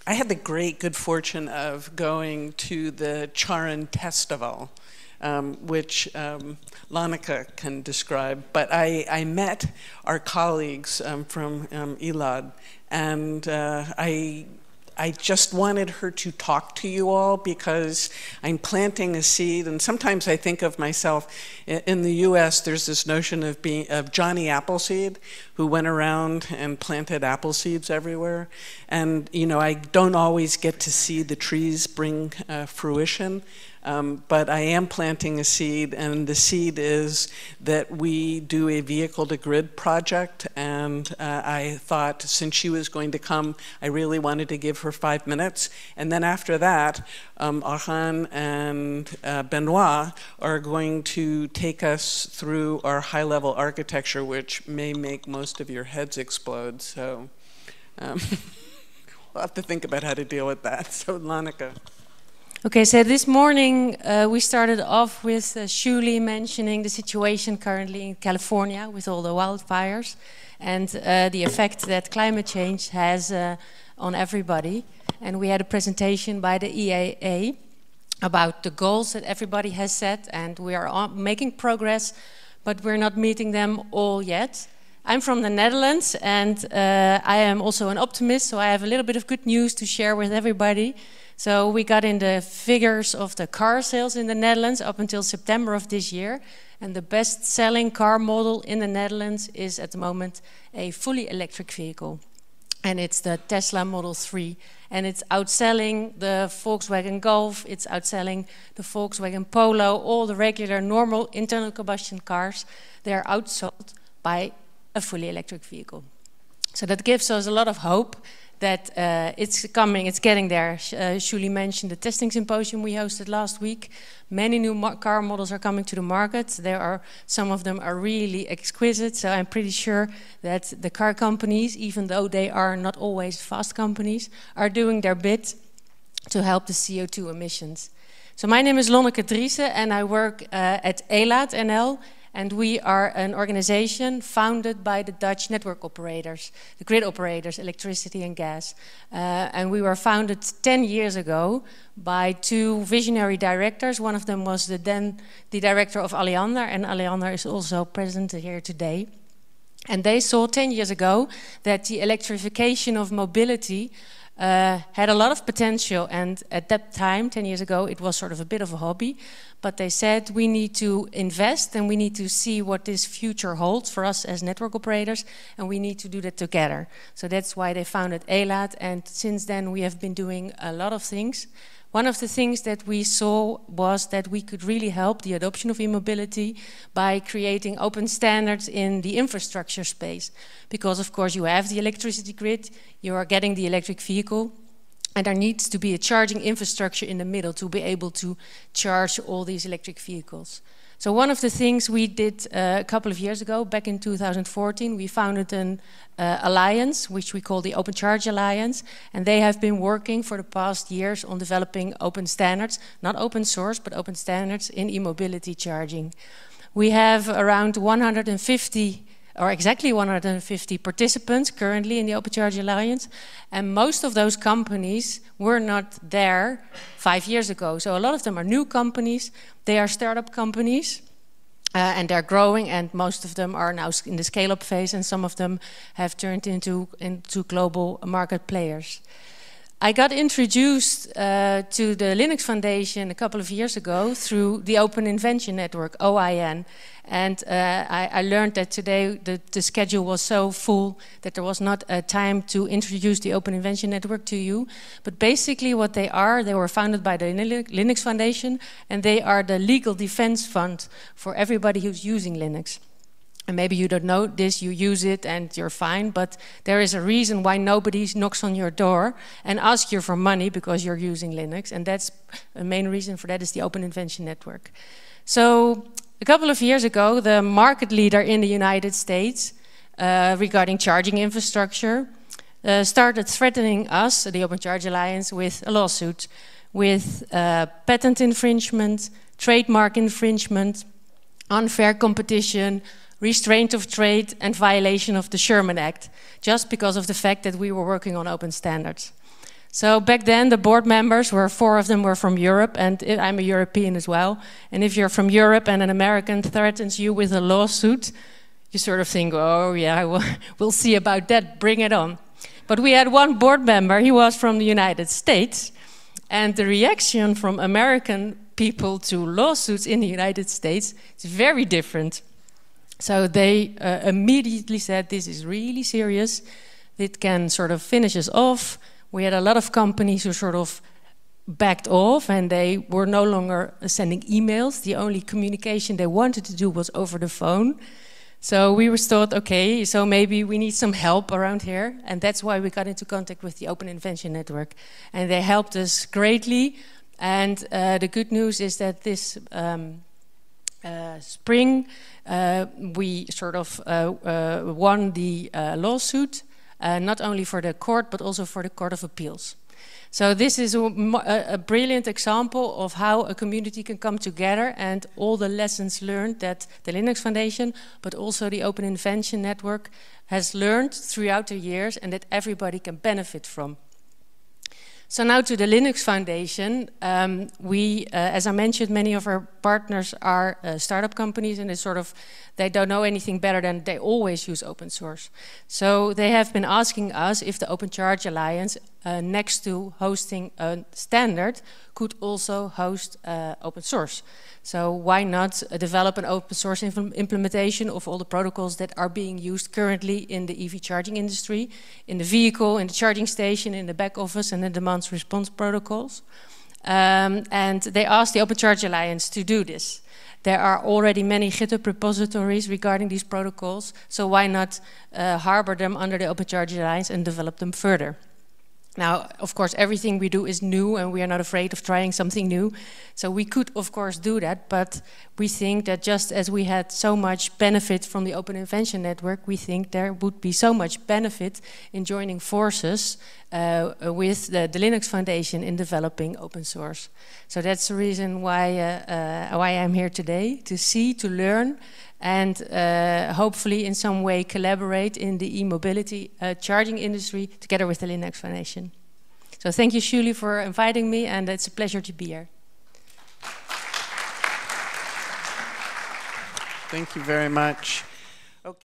I had the great good fortune of going to the Charon Festival, which Lonneke can describe. But I met our colleagues from ELAAD, and I just wanted her to talk to you all because I'm planting a seed, and sometimes I think of myself, in the US there's this notion of Johnny Appleseed, who went around and planted apple seeds everywhere. And you know, I don't always get to see the trees bring fruition, but I am planting a seed, and the seed is that we do a vehicle-to-grid project, and I thought since she was going to come, I really wanted to give her 5 minutes. And then after that, Arhan and Benoit are going to take us through our high-level architecture, which may make most of your heads explode. So we'll have to think about how to deal with that. So Lonneke. Okay, so this morning we started off with Julie mentioning the situation currently in California with all the wildfires and the effect that climate change has on everybody. And we had a presentation by the EAA about the goals that everybody has set, and we are making progress, but we're not meeting them all yet. I'm from the Netherlands, and I am also an optimist, so I have a little bit of good news to share with everybody. So we got in the figures of the car sales in the Netherlands up until September of this year. And the best-selling car model in the Netherlands is at the moment a fully electric vehicle. And it's the Tesla Model 3. And it's outselling the Volkswagen Golf, it's outselling the Volkswagen Polo, all the regular, normal internal combustion cars. They are outsold by a fully electric vehicle. So that gives us a lot of hope that it's coming, it's getting there. Julie mentioned the testing symposium we hosted last week. Many new car models are coming to the market. Some of them are really exquisite, so I'm pretty sure that the car companies, even though they are not always fast companies, are doing their bit to help the CO2 emissions. So my name is Lonneke Driessen, and I work at ELAAD NL. And we are an organization founded by the Dutch network operators, the grid operators, electricity and gas. And we were founded 10 years ago by two visionary directors. One of them was the director of Alliander, and Alliander is also present here today. And they saw 10 years ago that the electrification of mobility had a lot of potential, and at that time, 10 years ago, it was sort of a bit of a hobby. But they said we need to invest and we need to see what this future holds for us as network operators, and we need to do that together. So that's why they founded ELAAD, and since then we have been doing a lot of things. One of the things that we saw was that we could really help the adoption of e-mobility by creating open standards in the infrastructure space. Because of course you have the electricity grid, you are getting the electric vehicle, and there needs to be a charging infrastructure in the middle to be able to charge all these electric vehicles. So one of the things we did a couple of years ago, back in 2014, we founded an alliance, which we call the Open Charge Alliance, and they have been working for the past years on developing open standards, not open source, but open standards in e-mobility charging. We have around 150, or exactly 150 participants currently in the Open Charge Alliance, and most of those companies were not there 5 years ago. So a lot of them are new companies, they are startup companies, and they're growing, and most of them are now in the scale-up phase, and some of them have turned into global market players. I got introduced to the Linux Foundation a couple of years ago through the Open Invention Network, OIN. And I learned that today the schedule was so full that there was not time to introduce the Open Invention Network to you. But basically what they were founded by the Linux Foundation, and they are the legal defense fund for everybody who's using Linux. And maybe you don't know this, you use it and you're fine, but there is a reason why nobody knocks on your door and asks you for money because you're using Linux, and that's the main reason for that is the Open Invention Network. So a couple of years ago, the market leader in the United States regarding charging infrastructure started threatening us, the Open Charge Alliance, with a lawsuit, with patent infringement, trademark infringement, unfair competition, restraint of trade, and violation of the Sherman Act, just because of the fact that we were working on open standards. So back then, the board members were 4 of them were from Europe, and I'm a European as well. And if you're from Europe and an American threatens you with a lawsuit, you sort of think, oh yeah, we'll see about that, bring it on. But we had one board member, he was from the United States, and the reaction from American people to lawsuits in the United States is very different. So they immediately said, this is really serious, it can sort of finish us off. We had a lot of companies who sort of backed off and they were no longer sending emails. The only communication they wanted to do was over the phone. So we thought, okay, so maybe we need some help around here. And that's why we got into contact with the Open Invention Network. And they helped us greatly. And the good news is that this spring, we sort of won the lawsuit, not only for the court, but also for the Court of Appeals. So this is a brilliant example of how a community can come together and all the lessons learned that the Linux Foundation, but also the Open Invention Network has learned throughout the years and that everybody can benefit from. So now to the Linux Foundation, as I mentioned, many of our partners are startup companies and they don't know anything better than they always use open source. So they have been asking us if the Open Charge Alliance, next to hosting a standard, could also host open source. So why not develop an open source implementation of all the protocols that are being used currently in the EV charging industry, in the vehicle, in the charging station, in the back office, and the demand response protocols. And they asked the Open Charge Alliance to do this. There are already many GitHub repositories regarding these protocols, so why not harbor them under the Open Charge Alliance and develop them further? Now, of course, everything we do is new and we are not afraid of trying something new. So we could, of course, do that, but we think that just as we had so much benefit from the Open Invention Network, we think there would be so much benefit in joining forces with the Linux Foundation in developing open source. So that's the reason why I'm here today, to see, to learn, and hopefully in some way collaborate in the e-mobility charging industry together with the Linux Foundation. So thank you, Julie, for inviting me, and it's a pleasure to be here. Thank you very much.